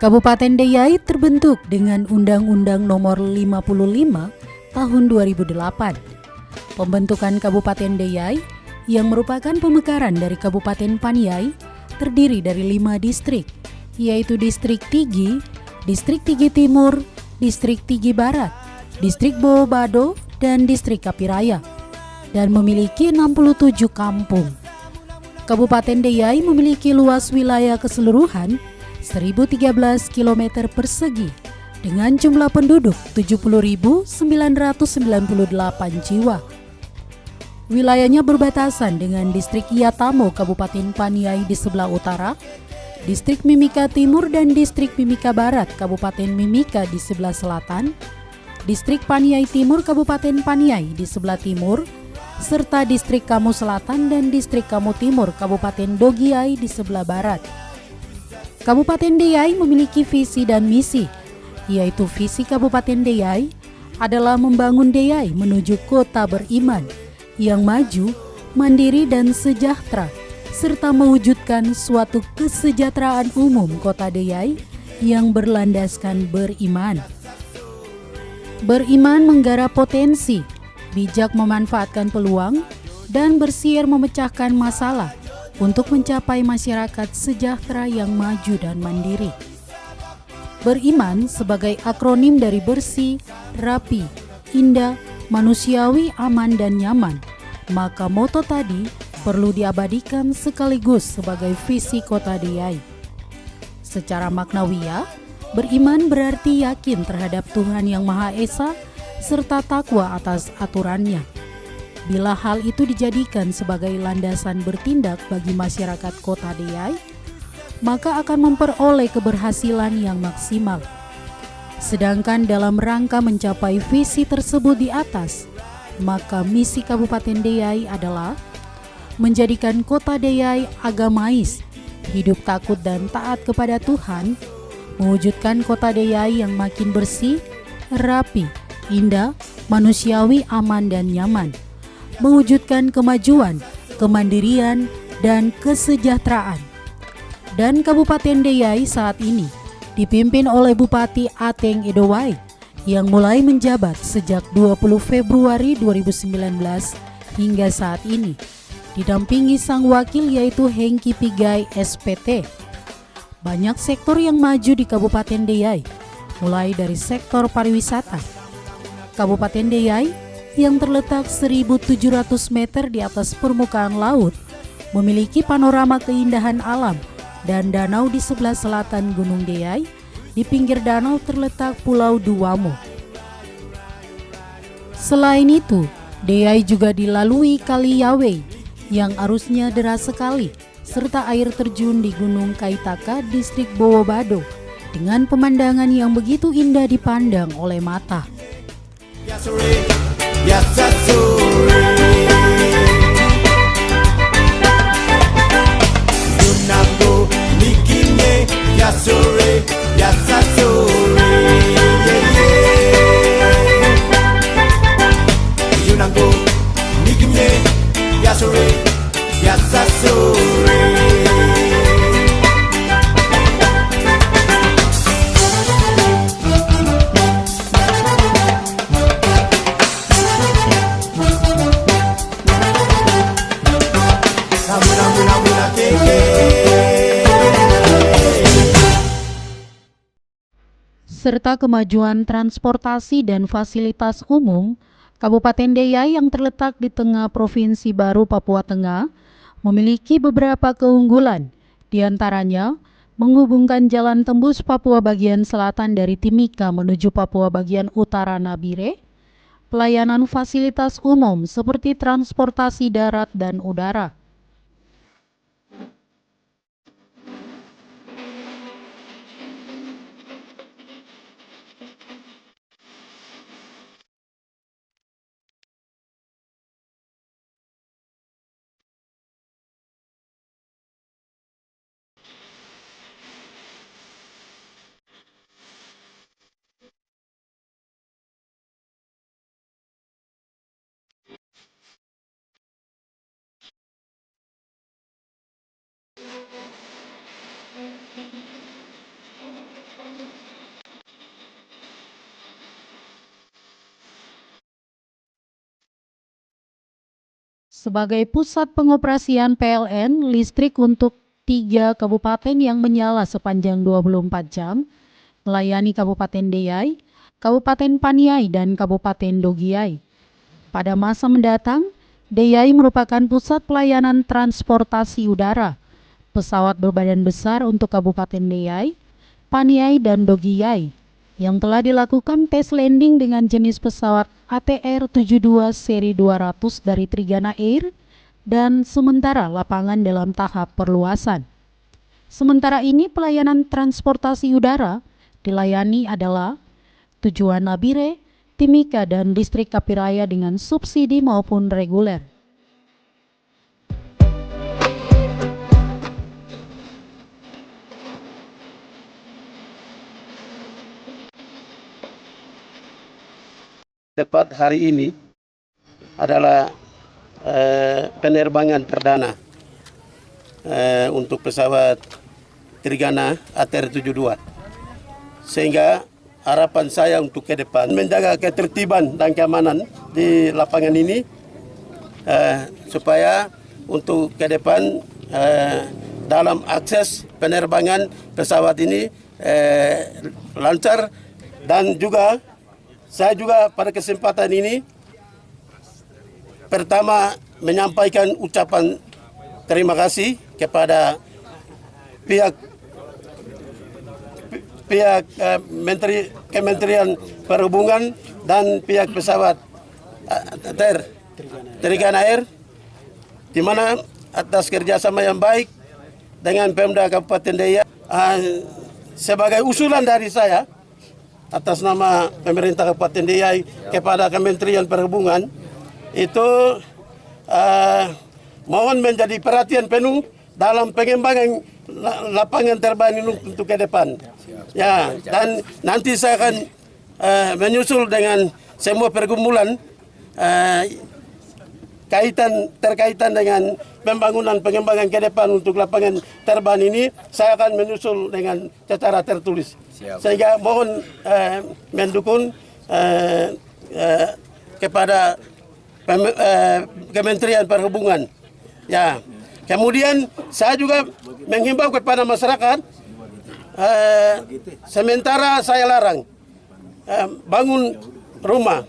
Kabupaten Deyai terbentuk dengan Undang-Undang Nomor 55 Tahun 2008. Pembentukan Kabupaten Deyai yang merupakan pemekaran dari Kabupaten Paniai terdiri dari 5 distrik, yaitu Distrik Tigi, Distrik Tigi Timur, Distrik Tigi Barat, Distrik Bowobado, dan Distrik Kapiraya, dan memiliki 67 kampung. Kabupaten Deyai memiliki luas wilayah keseluruhan 1013 km persegi dengan jumlah penduduk 70.998 jiwa. Wilayahnya berbatasan dengan Distrik Iatamo Kabupaten Paniai di sebelah utara, Distrik Mimika Timur dan Distrik Mimika Barat Kabupaten Mimika di sebelah selatan, Distrik Paniai Timur Kabupaten Paniai di sebelah timur, serta Distrik Kamu Selatan dan Distrik Kamu Timur Kabupaten Dogiai di sebelah barat. Kabupaten Deyai memiliki visi dan misi, yaitu visi Kabupaten Deyai adalah membangun Deyai menuju kota beriman yang maju, mandiri dan sejahtera, serta mewujudkan suatu kesejahteraan umum kota Deyai yang berlandaskan beriman. Beriman menggarap potensi, bijak memanfaatkan peluang, dan bersiar memecahkan masalah untuk mencapai masyarakat sejahtera yang maju dan mandiri. Beriman sebagai akronim dari bersih, rapi, indah, manusiawi, aman, dan nyaman, maka moto tadi perlu diabadikan sekaligus sebagai visi kota Deyai. Secara maknawiyah, beriman berarti yakin terhadap Tuhan Yang Maha Esa serta takwa atas aturannya. Bila hal itu dijadikan sebagai landasan bertindak bagi masyarakat kota Deyai, maka akan memperoleh keberhasilan yang maksimal. Sedangkan dalam rangka mencapai visi tersebut di atas, maka misi Kabupaten Deyai adalah menjadikan kota Deyai agamais, hidup takut dan taat kepada Tuhan, mewujudkan kota Deyai yang makin bersih, rapi, indah, manusiawi, aman, dan nyaman, mewujudkan kemajuan, kemandirian, dan kesejahteraan. Dan Kabupaten Deyai saat ini dipimpin oleh Bupati Ateng Edowai yang mulai menjabat sejak 20 Februari 2019 hingga saat ini, didampingi sang wakil yaitu Hengki Pigai SPT. Banyak sektor yang maju di Kabupaten Deyai, mulai dari sektor pariwisata. Kabupaten Deyai yang terletak 1.700 meter di atas permukaan laut, memiliki panorama keindahan alam dan danau di sebelah selatan Gunung Deyai. Di pinggir danau terletak Pulau Duamo. Selain itu, Deyai juga dilalui Kali Yawe yang arusnya deras sekali, serta air terjun di Gunung Kaitaka, Distrik Bowobado, dengan pemandangan yang begitu indah dipandang oleh mata. Serta kemajuan transportasi dan fasilitas umum, Kabupaten Deyai yang terletak di tengah Provinsi Baru Papua Tengah memiliki beberapa keunggulan, diantaranya menghubungkan jalan tembus Papua bagian selatan dari Timika menuju Papua bagian utara Nabire, pelayanan fasilitas umum seperti transportasi darat dan udara. Sebagai pusat pengoperasian PLN listrik untuk 3 kabupaten yang menyala sepanjang 24 jam, melayani Kabupaten Deyai, Kabupaten Paniai, dan Kabupaten Dogiai. Pada masa mendatang, Deyai merupakan pusat pelayanan transportasi udara, pesawat berbadan besar untuk Kabupaten Deyai, Paniai, dan Dogiai, yang telah dilakukan tes landing dengan jenis pesawat ATR-72 seri 200 dari Trigana Air dan sementara lapangan dalam tahap perluasan. Sementara ini pelayanan transportasi udara dilayani adalah tujuan Nabire, Timika, dan Distrik Kapiraya dengan subsidi maupun reguler. Tepat hari ini adalah penerbangan perdana untuk pesawat Trigana ATR-72. Sehingga harapan saya untuk ke depan menjaga ketertiban dan keamanan di lapangan ini supaya untuk ke depan dalam akses penerbangan pesawat ini lancar, dan juga saya juga pada kesempatan ini pertama menyampaikan ucapan terima kasih kepada pihak Kementerian Perhubungan dan pihak pesawat Trigana Air, di mana atas kerjasama yang baik dengan Pemda Kabupaten Deya. Sebagai usulan dari saya atas nama pemerintah Kabupaten Deya kepada Kementerian Perhubungan, itu mohon menjadi perhatian penuh dalam pengembangan lapangan terbang ini untuk ke depan. Ya, dan nanti saya akan menyusul dengan semua pergumulan terkaitan dengan pembangunan pengembangan ke depan untuk lapangan terbang ini. Saya akan menyusul dengan secara tertulis. Sehingga mohon mendukung kepada Kementerian Perhubungan. Ya, kemudian saya juga menghimbau kepada masyarakat, sementara saya larang bangun rumah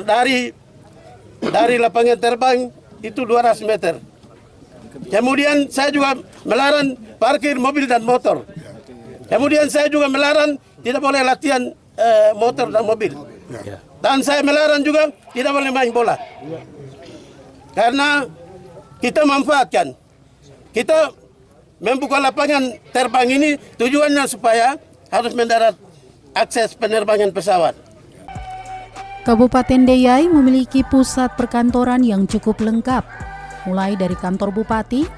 dari lapangan terbang itu 200 meter. Kemudian saya juga melarang parkir mobil dan motor. Kemudian saya juga melarang tidak boleh latihan motor dan mobil. Dan saya melarang juga tidak boleh main bola. Karena kita manfaatkan, kita membuka lapangan terbang ini tujuannya supaya harus mendarat akses penerbangan pesawat. Kabupaten Deyai memiliki pusat perkantoran yang cukup lengkap, mulai dari kantor bupati,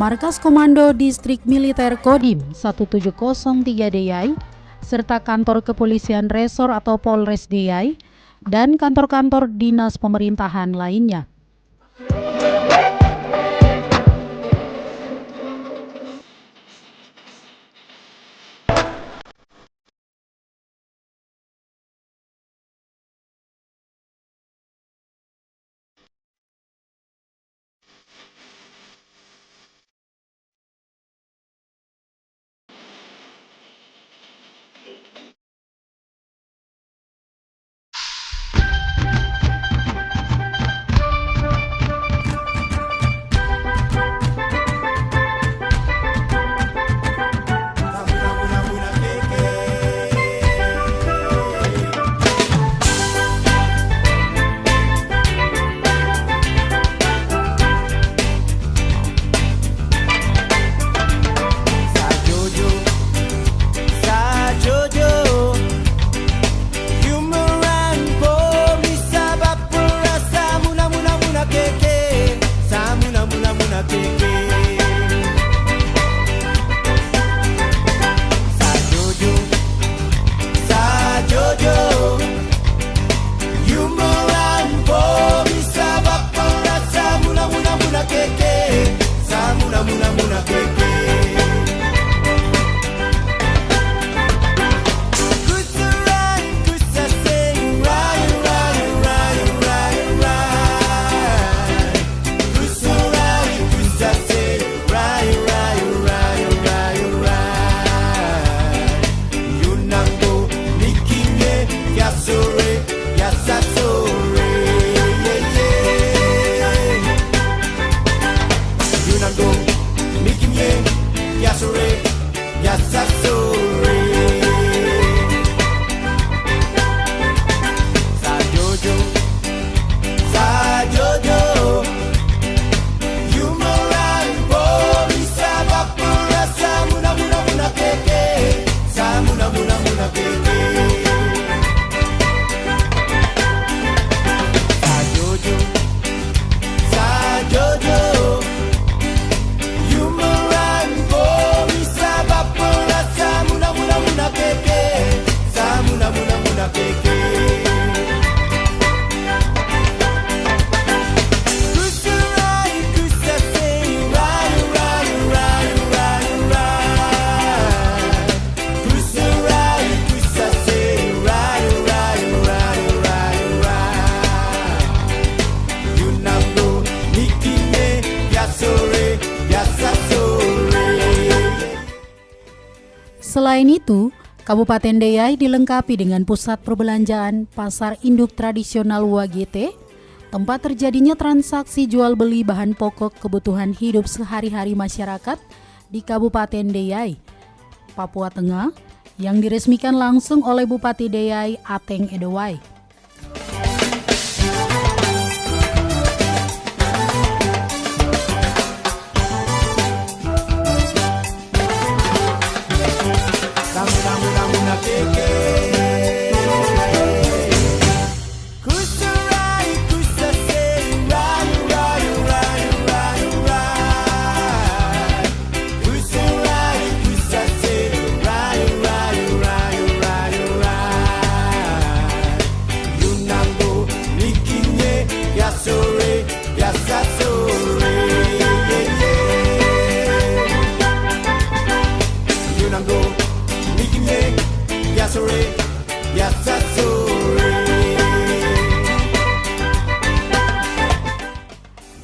markas komando distrik militer Kodim 1703 Deyai, serta kantor kepolisian resor atau Polres Deyai, dan kantor-kantor dinas pemerintahan lainnya. Selain itu, Kabupaten Deyai dilengkapi dengan pusat perbelanjaan pasar induk tradisional WGT, tempat terjadinya transaksi jual beli bahan pokok kebutuhan hidup sehari-hari masyarakat di Kabupaten Deyai, Papua Tengah, yang diresmikan langsung oleh Bupati Deyai Ateng Edowai.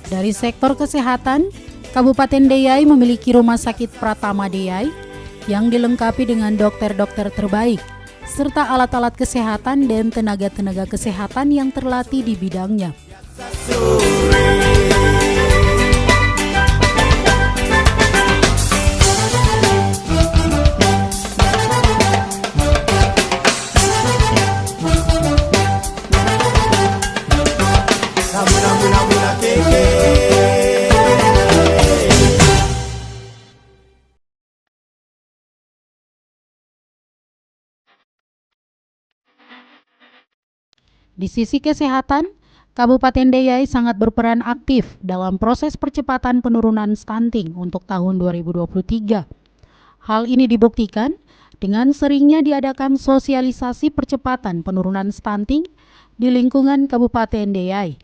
Dari sektor kesehatan, Kabupaten Deyai memiliki Rumah Sakit Pratama Deyai yang dilengkapi dengan dokter-dokter terbaik, serta alat-alat kesehatan dan tenaga-tenaga kesehatan yang terlatih di bidangnya. Di sisi kesehatan, Kabupaten Deyai sangat berperan aktif dalam proses percepatan penurunan stunting untuk tahun 2023. Hal ini dibuktikan dengan seringnya diadakan sosialisasi percepatan penurunan stunting di lingkungan Kabupaten Deyai.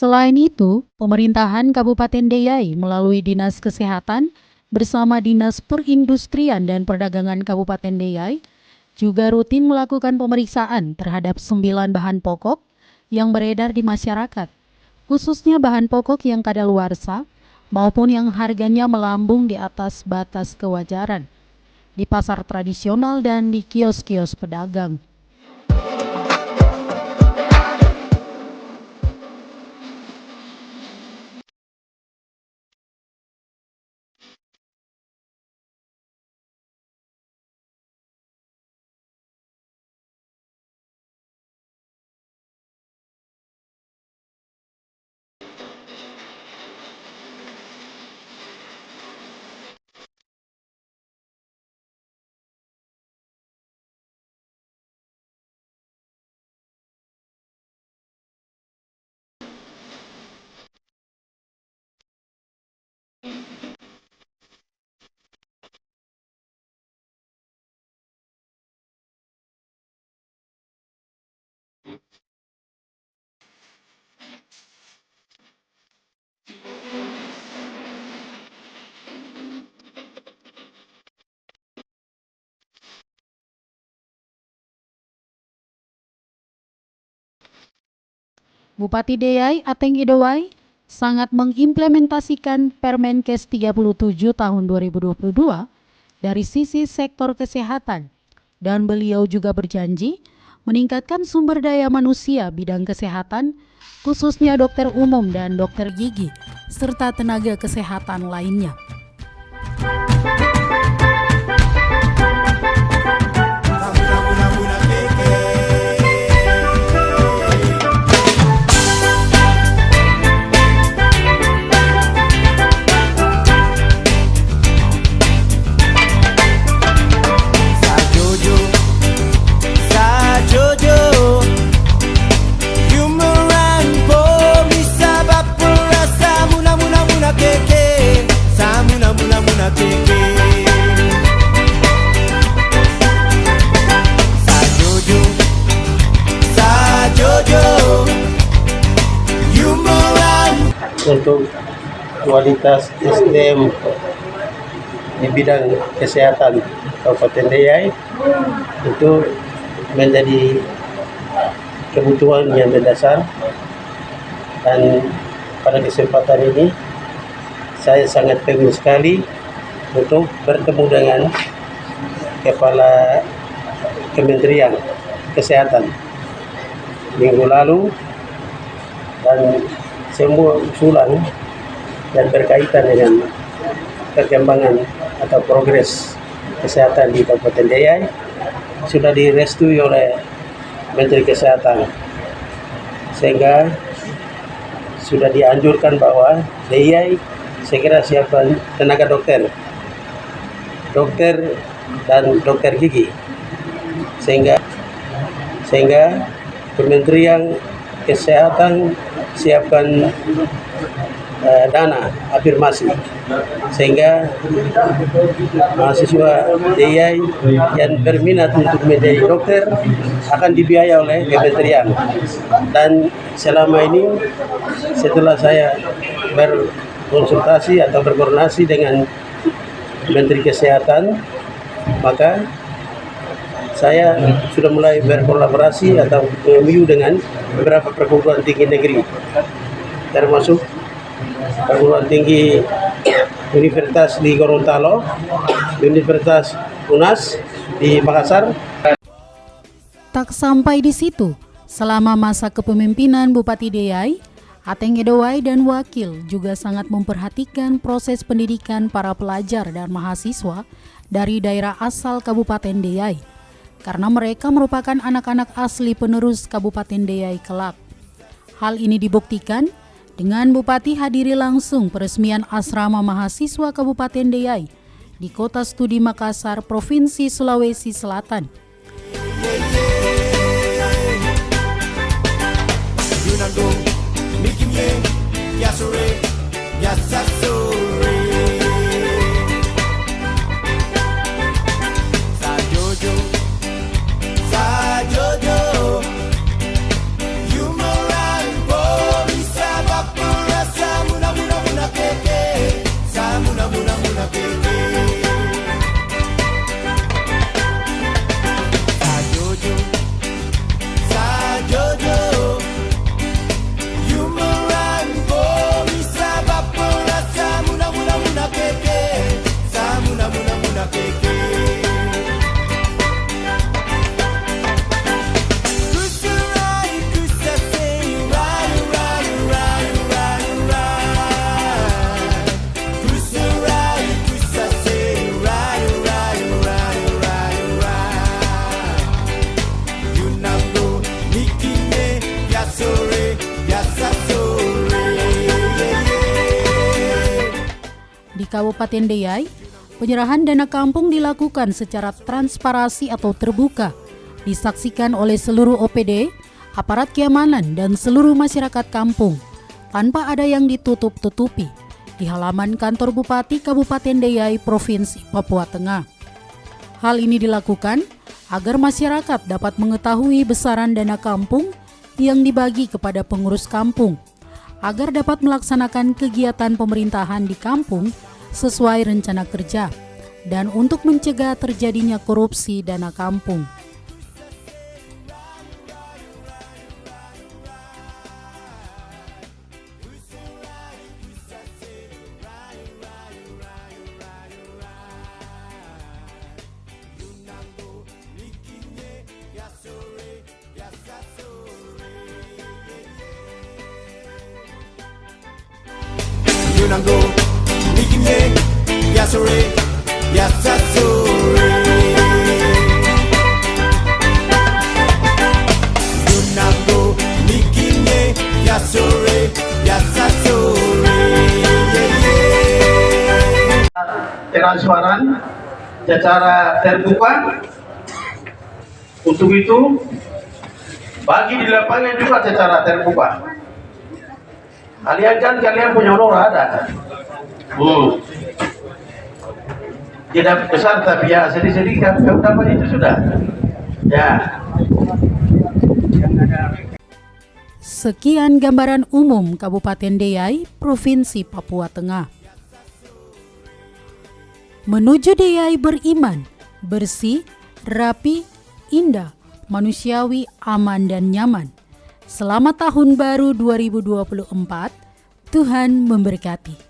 Selain itu, pemerintahan Kabupaten Deyai melalui Dinas Kesehatan bersama Dinas Perindustrian dan Perdagangan Kabupaten Deyai juga rutin melakukan pemeriksaan terhadap 9 bahan pokok yang beredar di masyarakat, khususnya bahan pokok yang kadaluarsa maupun yang harganya melambung di atas batas kewajaran di pasar tradisional dan di kios-kios pedagang. Bupati Deyai Ateng Edowai sangat mengimplementasikan Permenkes 37 tahun 2022 dari sisi sektor kesehatan, dan beliau juga berjanji meningkatkan sumber daya manusia bidang kesehatan, khususnya dokter umum dan dokter gigi, serta tenaga kesehatan lainnya. untuk kualitas SDM di bidang kesehatan Kabupaten Deiyai itu menjadi kebutuhan yang mendasar, dan pada kesempatan ini saya sangat pengen sekali untuk bertemu dengan Kepala Kementerian Kesehatan minggu lalu, dan semua usulan yang berkaitan dengan perkembangan atau progres kesehatan di Kabupaten Deiyai sudah direstui oleh Menteri Kesehatan, sehingga sudah dianjurkan bahwa Deiyai segera siapkan tenaga dokter dan dokter gigi, sehingga Kementerian Kesehatan siapkan dana afirmasi, sehingga mahasiswa Deiyai yang berminat untuk menjadi dokter akan dibiayai oleh kementerian. Dan selama ini setelah saya berkonsultasi atau berkoordinasi dengan Menteri Kesehatan, maka saya sudah mulai berkolaborasi atau MOU dengan beberapa perguruan tinggi negeri, termasuk perguruan tinggi Universitas di Gorontalo, Universitas UNAS di Makassar. Tak sampai di situ, selama masa kepemimpinan Bupati Deiyai, Ateng Edowai dan wakil juga sangat memperhatikan proses pendidikan para pelajar dan mahasiswa dari daerah asal Kabupaten Deiyai, karena mereka merupakan anak-anak asli penerus Kabupaten Deiyai kelak. Hal ini dibuktikan dengan Bupati hadiri langsung peresmian asrama mahasiswa Kabupaten Deiyai di Kota Studi Makassar, Provinsi Sulawesi Selatan. Di Kabupaten Deiyai, penyerahan dana kampung dilakukan secara transparansi atau terbuka, disaksikan oleh seluruh OPD, aparat keamanan, dan seluruh masyarakat kampung, tanpa ada yang ditutup-tutupi, di halaman kantor Bupati Kabupaten Deiyai, Provinsi Papua Tengah. Hal ini dilakukan agar masyarakat dapat mengetahui besaran dana kampung yang dibagi kepada pengurus kampung, agar dapat melaksanakan kegiatan pemerintahan di kampung sesuai rencana kerja, dan untuk mencegah terjadinya korupsi dana kampung. Yunango, Mikine, Yasore, Yasasore. Yunango, Mikine, Yasore, Yasasore. Transparan secara terbuka. Untuk itu, bagi di lapangan juga secara terbuka. Kalian punya honor ada. Tidak besar tapi ya sedikit dapat itu sudah. Ya. Sekian gambaran umum Kabupaten Deyai, Provinsi Papua Tengah. Menuju Deyai beriman, bersih, rapi, indah, manusiawi, aman dan nyaman. Selamat Tahun Baru 2024, Tuhan memberkati.